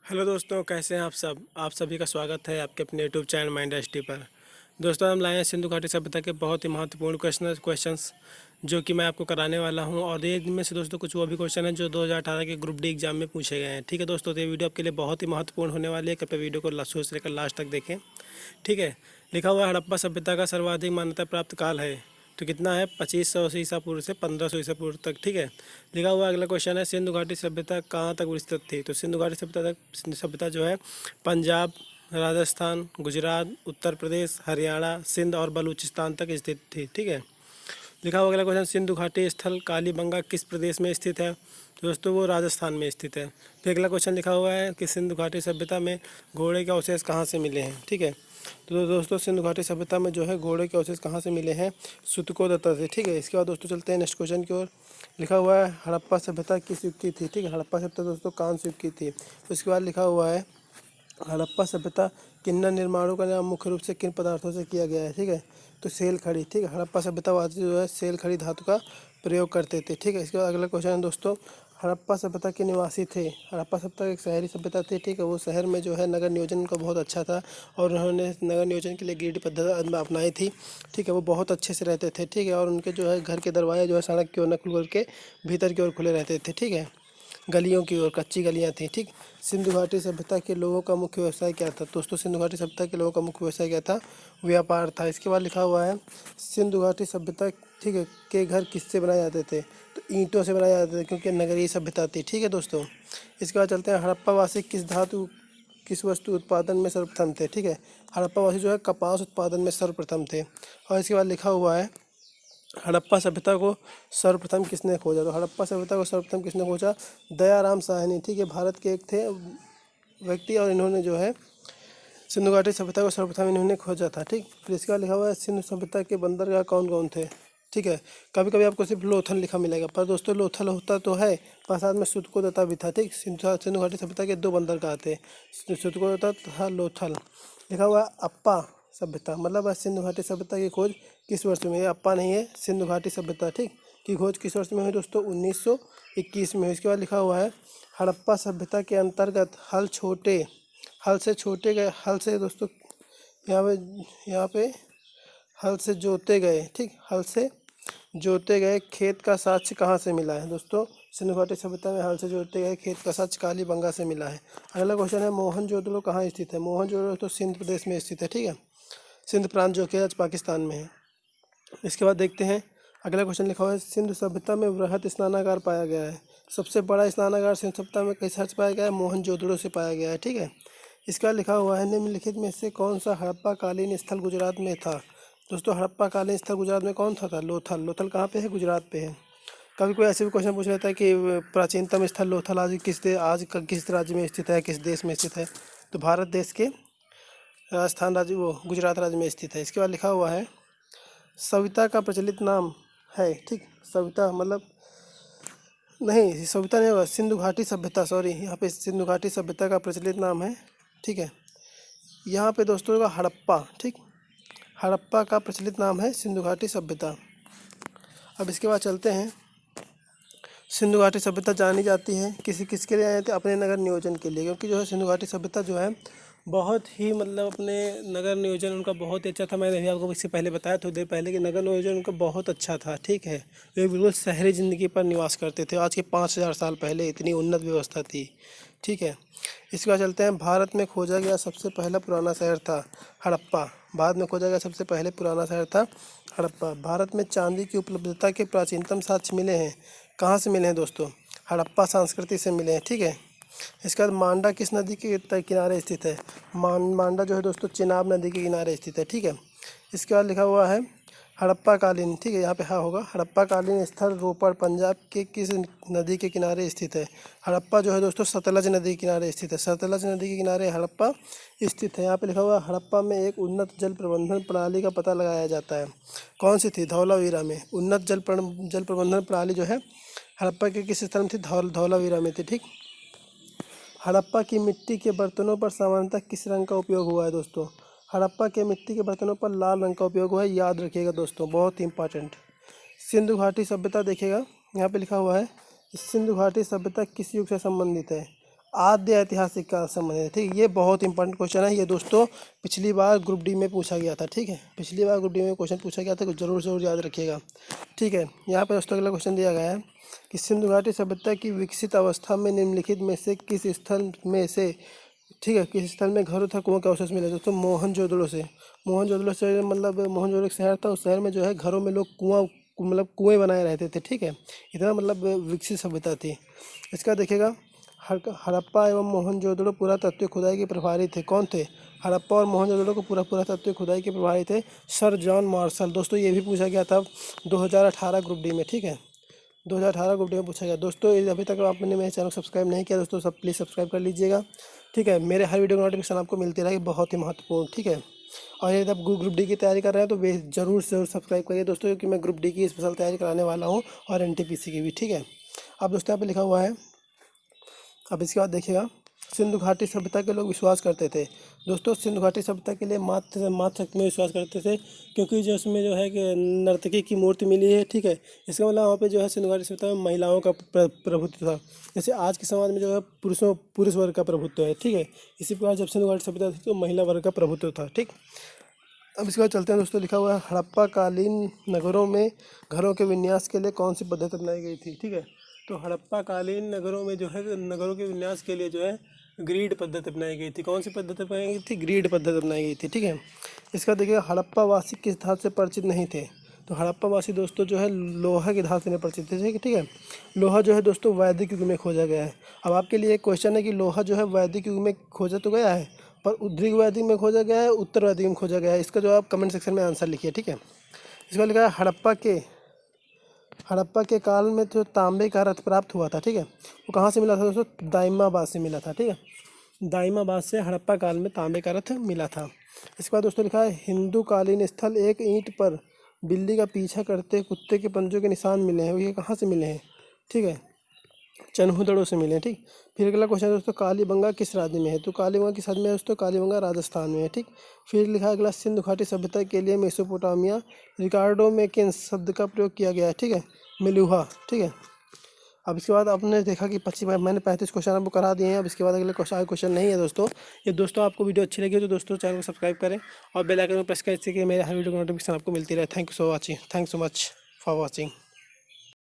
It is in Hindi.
हेलो दोस्तों, कैसे हैं आप सब। आप सभी का स्वागत है आपके अपने यूट्यूब चैनल माइंड एसटी पर। दोस्तों, हम लाए हैं सिंधु घाटी सभ्यता के बहुत ही महत्वपूर्ण क्वेश्चंस जो कि मैं आपको कराने वाला हूं। और ये इनमें से दोस्तों कुछ वो भी क्वेश्चन हैं जो 2018 के ग्रुप डी एग्जाम में पूछे गए हैं। ठीक है दोस्तों, तो ये वीडियो आपके लिए बहुत ही महत्वपूर्ण होने वाली है। कृपया वीडियो को शुरू से लेकर लास्ट तक देखें। ठीक है। लिखा हुआ है हड़प्पा सभ्यता का सर्वाधिक मान्यता प्राप्त काल है, तो कितना है 2500 ईसा पूर्व से 1500 ईसा पूर्व तक। ठीक है। लिखा हुआ अगला क्वेश्चन है सिंधु घाटी सभ्यता कहाँ तक विस्तृत थी। तो सिंधु घाटी सभ्यता जो है पंजाब, राजस्थान, गुजरात, उत्तर प्रदेश, हरियाणा, सिंध और बलूचिस्तान तक स्थित थी। ठीक है। लिखा हुआ अगला क्वेश्चन सिंधु घाटी स्थल कालीबंगा किस प्रदेश में स्थित है। तो दोस्तों वो राजस्थान में स्थित है। फिर अगला क्वेश्चन लिखा हुआ है कि सिंधु घाटी सभ्यता में घोड़े के अवशेष कहाँ से मिले हैं। ठीक है। तो दोस्तों सिंधु घाटी सभ्यता में जो है घोड़े के अवशेष कहाँ से मिले हैं, सुतकोदत्ता से। ठीक है। इसके बाद दोस्तों चलते हैं नेक्स्ट क्वेश्चन की ओर। लिखा हुआ है हड़प्पा सभ्यता किस युग की थी। ठीक है। हड़प्पा सभ्यता दोस्तों कांस्य युग की थी। उसके बाद लिखा हुआ है हड़प्पा सभ्यता किन्नर निर्माणों का नाम मुख्य रूप से किन पदार्थों से किया गया है। ठीक है। तो सेल खड़ी। ठीक है। हड़प्पा सभ्यतावासी जो है सेल खड़ी धातु का प्रयोग करते थे। ठीक है। इसके बाद अगला क्वेश्चन है दोस्तों हड़प्पा सभ्यता के निवासी थे। हड़प्पा सभ्यता एक शहरी सभ्यता थी। ठीक है। वो शहर में जो है नगर नियोजन उनका बहुत अच्छा था और उन्होंने नगर नियोजन के लिए ग्रिड पद्धति अपनाई थी। ठीक है। वो बहुत अच्छे से रहते थे। ठीक है। और उनके जो है घर के दरवाजे जो है सड़क की ओर न खुल करके भीतर की ओर खुले रहते थे। ठीक है। गलियों की ओर कच्ची गलियां थी। ठीक। सिंधु घाटी सभ्यता के लोगों का मुख्य व्यवसाय क्या था। दोस्तों सिंधु घाटी सभ्यता के लोगों का मुख्य व्यवसाय क्या था, व्यापार था। इसके बाद लिखा हुआ है सिंधु घाटी सभ्यता ठीक है के घर किससे बनाए जाते थे। तो ईंटों से बनाए जाते थे क्योंकि नगरीय सभ्यता थी। ठीक है दोस्तों। इसके बाद चलते हैं हड़प्पा वासी किस वस्तु उत्पादन में सर्वप्रथम थे। ठीक है। हड़प्पा वासी जो है कपास उत्पादन में सर्वप्रथम थे। और इसके बाद लिखा हुआ है हड़प्पा सभ्यता को सर्वप्रथम किसने खोजा। तो हड़प्पा सभ्यता को सर्वप्रथम किसने खोजा, दयाराम साहनी। ठीक है। भारत के एक थे व्यक्ति और इन्होंने जो है सिंधु घाटी सभ्यता को सर्वप्रथम इन्होंने खोजा था। ठीक। फिर इसका लिखा हुआ है सिंधु सभ्यता के बंदरगाह कौन कौन थे। ठीक है। कभी कभी आपको सिर्फ लोथल लिखा मिलेगा, पर दोस्तों लोथल होता तो है पर साथ में सुतकोदता भी था। ठीक। सिंधु घाटी सभ्यता के दो बंदरगाह थे, सुतकोदता तथा लोथल। लिखा हुआ है अप्पा सभ्यता मतलब सिंधु घाटी सभ्यता की खोज किस वर्ष में। ये अप्पा नहीं है, सिंधु घाटी सभ्यता ठीक की खोज किस वर्ष में हुई दोस्तों, 1921 में। इसके बाद लिखा हुआ है हड़प्पा सभ्यता के अंतर्गत हल से दोस्तों यहाँ पे हल से जोते गए। ठीक। हल से जोते गए खेत का साक्ष्य कहाँ से मिला है दोस्तों, सिंधु घाटी सभ्यता में हल से जोते गए खेत का साक्ष्य कालीबंगा से मिला है। अगला क्वेश्चन है मोहनजोदड़ो कहाँ स्थित है। मोहनजोदड़ो तो सिंध प्रदेश में स्थित है। ठीक है। सिंध प्रांत जो कि आज पाकिस्तान में है। इसके बाद देखते हैं अगला क्वेश्चन लिखा हुआ है सिंधु सभ्यता में वृहद स्नानागार पाया गया है। सबसे बड़ा स्नानागार सिंधु सभ्यता में किस शहर से पाया गया है, मोहनजोदड़ो से पाया गया है। ठीक है। इसका लिखा हुआ है निम्नलिखित में से कौन सा हड़प्पा कालीन स्थल गुजरात में था। दोस्तों हड़प्पा कालीन स्थल गुजरात में कौन था लोथल। लोथल कहाँ पे है, गुजरात पे है। कभी कोई ऐसे भी क्वेश्चन पूछ लेता है कि प्राचीनतम स्थल लोथल किस राज्य में स्थित है, किस देश में स्थित है। तो भारत देश के राजस्थान राज्य वो गुजरात राज्य में स्थित है। इसके बाद लिखा हुआ है सविता का प्रचलित नाम है। ठीक। सविता मतलब नहीं, सविता नहीं होगा, सिंधु घाटी सभ्यता, सॉरी यहाँ पे सिंधु घाटी सभ्यता का प्रचलित नाम है। ठीक है। यहाँ पे दोस्तों होगा हड़प्पा। ठीक। हड़प्पा का प्रचलित नाम है सिंधु घाटी सभ्यता। अब इसके बाद चलते हैं सिंधु घाटी सभ्यता जानी जाती है किसके लिए आए थे, अपने नगर नियोजन के लिए। क्योंकि जो है सिंधु घाटी सभ्यता जो है बहुत ही मतलब अपने नगर नियोजन उनका बहुत ही अच्छा था। मैंने अभी आपको इससे पहले बताया थोड़ी देर पहले कि नगर नियोजन उनका बहुत अच्छा था। ठीक है। वे बिल्कुल शहरी ज़िंदगी पर निवास करते थे। आज के 5000 साल पहले इतनी उन्नत व्यवस्था थी। ठीक है। इसके बाद चलते हैं भारत में खोजा गया सबसे पहला पुराना शहर था हड़प्पा। भारत में खोजा गया सबसे पहले पुराना शहर था हड़प्पा। भारत में चांदी की उपलब्धता के प्राचीनतम साक्ष्य मिले हैं। कहाँ से मिले हैं दोस्तों, हड़प्पा संस्कृति से मिले हैं। ठीक है। इसके बाद मांडा किस नदी के किनारे स्थित है। मांडा जो है दोस्तों चिनाब नदी के किनारे स्थित है। ठीक है। इसके बाद लिखा हुआ है हड़प्पा कालीन। ठीक है। यहाँ पे हाँ होगा हड़प्पा कालीन स्थल रोपड़ पंजाब के किस नदी के किनारे स्थित है। हड़प्पा जो है दोस्तों सतलज नदी के किनारे स्थित है। सतलज नदी के किनारे हड़प्पा स्थित है। यहाँ पे लिखा हुआ है हड़प्पा में एक उन्नत जल प्रबंधन प्रणाली का पता लगाया जाता है। कौन सी थी, धौलावीरा में। उन्नत जल प्रबंधन प्रणाली जो है हड़प्पा के किस स्थल में थी, धौलावीरा में थी। ठीक। हड़प्पा की मिट्टी के बर्तनों पर सामान्यतः किस रंग का उपयोग हुआ है दोस्तों, हड़प्पा के मिट्टी के बर्तनों पर लाल रंग का उपयोग हुआ है। याद रखिएगा दोस्तों, बहुत ही इंपॉर्टेंट। सिंधु घाटी सभ्यता देखिएगा यहाँ पे लिखा हुआ है सिंधु घाटी सभ्यता किस युग से संबंधित है, आद्य ऐतिहासिक काल से संबंधित है। ठीक, ये बहुत इंपॉर्टेंट क्वेश्चन है। ये दोस्तों पिछली बार ग्रुप डी में पूछा गया था। ठीक है, पिछली बार ग्रुप डी में क्वेश्चन पूछा गया था, तो जरूर याद रखिएगा। ठीक है, यहाँ पर दोस्तों अगला क्वेश्चन दिया गया है कि सिंधु घाटी सभ्यता की विकसित अवस्था में निम्नलिखित में से किस स्थल में से, ठीक है, किस स्थल में घरों तथा कुओं के अवशेष मिले? दोस्तों मोहनजोदड़ो से। मोहनजोदड़ो से मतलब मोहनजोदड़ो एक शहर था, उस शहर में जो है घरों में लोग कुएं बनाए रहते थे। ठीक है, इतना मतलब विकसित सभ्यता थी। इसका देखिएगा, हड़प्पा एवं मोहनजोदड़ो पुरातत्व खुदाई के प्रभारी थे। कौन थे? हड़प्पा और मोहनजोदड़ो को पुरातत्व खुदाई के प्रभारी थे सर जॉन मार्शल। दोस्तों ये भी पूछा गया था 2018 ग्रुप डी में। ठीक है, 2018 ग्रुप डी में पूछा गया। दोस्तों यदि अभी तक आपने मेरे चैनल को सब्सक्राइब नहीं किया दोस्तों, सब प्लीज़ सब्सक्राइब कर लीजिएगा। ठीक है, मेरे हर वीडियो की नोटिफिकेशन आपको मिलती रहेगी, बहुत ही महत्वपूर्ण। ठीक है, और यदि आप ग्रुप डी की तैयारी कर रहे हैं तो वे जरूर सब्सक्राइब करिए दोस्तों, क्योंकि मैं ग्रुप डी की स्पेशल तैयारी कराने वाला हूँ और एनटीपीसी की भी। ठीक है, अब दोस्तों यहाँ पे लिखा हुआ है, अब इसके बाद देखिएगा, सिंधु घाटी सभ्यता के लोग विश्वास करते थे। दोस्तों सिंधु घाटी सभ्यता के लिए मातृशक्ति में विश्वास करते थे, क्योंकि जो उसमें जो है कि नर्तकी की मूर्ति मिली है। ठीक है, इसका मतलब वहाँ पे जो है सिंधु घाटी सभ्यता में महिलाओं का प्रभुत्व था। जैसे आज के समाज में जो है पुरुष वर्ग का प्रभुत्व है। ठीक है, इसी प्रकार जब सिंधु घाटी सभ्यता थी तो महिला वर्ग का प्रभुत्व था। ठीक, अब इसके बाद चलते हैं दोस्तों, लिखा हुआ है हड़प्पा कालीन नगरों में घरों के विन्यास के लिए कौन सी पद्धति अपनाई गई थी? ठीक है, तो हड़प्पा कालीन नगरों में जो है नगरों के विन्यास के लिए जो है ग्रीड पद्धति अपनाई गई थी। कौन सी पद्धति अपनाई गई थी? ग्रीड पद्धति अपनाई गई थी। ठीक है, इसका देखिए, हड़प्पा वासी किस धातु से परिचित नहीं थे? तो हड़प्पा वासी दोस्तों जो है लोहा की धातु से नहीं परिचित थे। ठीक है, लोहा जो है दोस्तों वैदिक युग में खोजा गया है। अब आपके लिए एक क्वेश्चन है कि लोहा जो है वैदिक युग में खोजा तो गया है, पर उद्रिक वैदिक में खोजा गया है, उत्तर वैदिक में खोजा गया है। इसका जो आप कमेंट सेक्शन में आंसर लिखिए। ठीक है, इसका लिखा है हड़प्पा के काल में जो तांबे का रथ प्राप्त हुआ था। ठीक है, वो कहाँ से मिला था दोस्तों? दाइमाबाद से मिला था। ठीक है, दाइमाबाद से हड़प्पा काल में तांबे का रथ मिला था। इसके बाद दोस्तों लिखा है हिंदू कालीन स्थल एक ईंट पर बिल्ली का पीछा करते कुत्ते के पंजों के निशान मिले हैं। ये कहाँ से मिले हैं? ठीक है, चनहुदड़ों से मिले हैं। ठीक, फिर अगला क्वेश्चन है दोस्तों, कालीबंगा किस राज्य में है? तो कालीबंगा किस राज्य में है दोस्तों? कालीबंगा राजस्थान में है। ठीक, फिर लिखा है अगला, सिंधु घाटी सभ्यता के लिए मेसोपोटामिया रिकार्डो में किस शब्द का प्रयोग किया गया है? ठीक है, मेलुहा। ठीक है, अब इसके बाद आपने देखा कि 25 मैंने 35 क्वेश्चन आपको करा दिए हैं। अब इसके बाद अगले क्वेश्चन नहीं है दोस्तों। ये दोस्तों आपको वीडियो अच्छी लगी तो दोस्तों चैनल को सब्सक्राइब करें और बेल आइकन को प्रेस करें, इससे कि मेरे हर वीडियो की नोटिफिकेशन आपको मिलती रहे। Thank you so much for watching.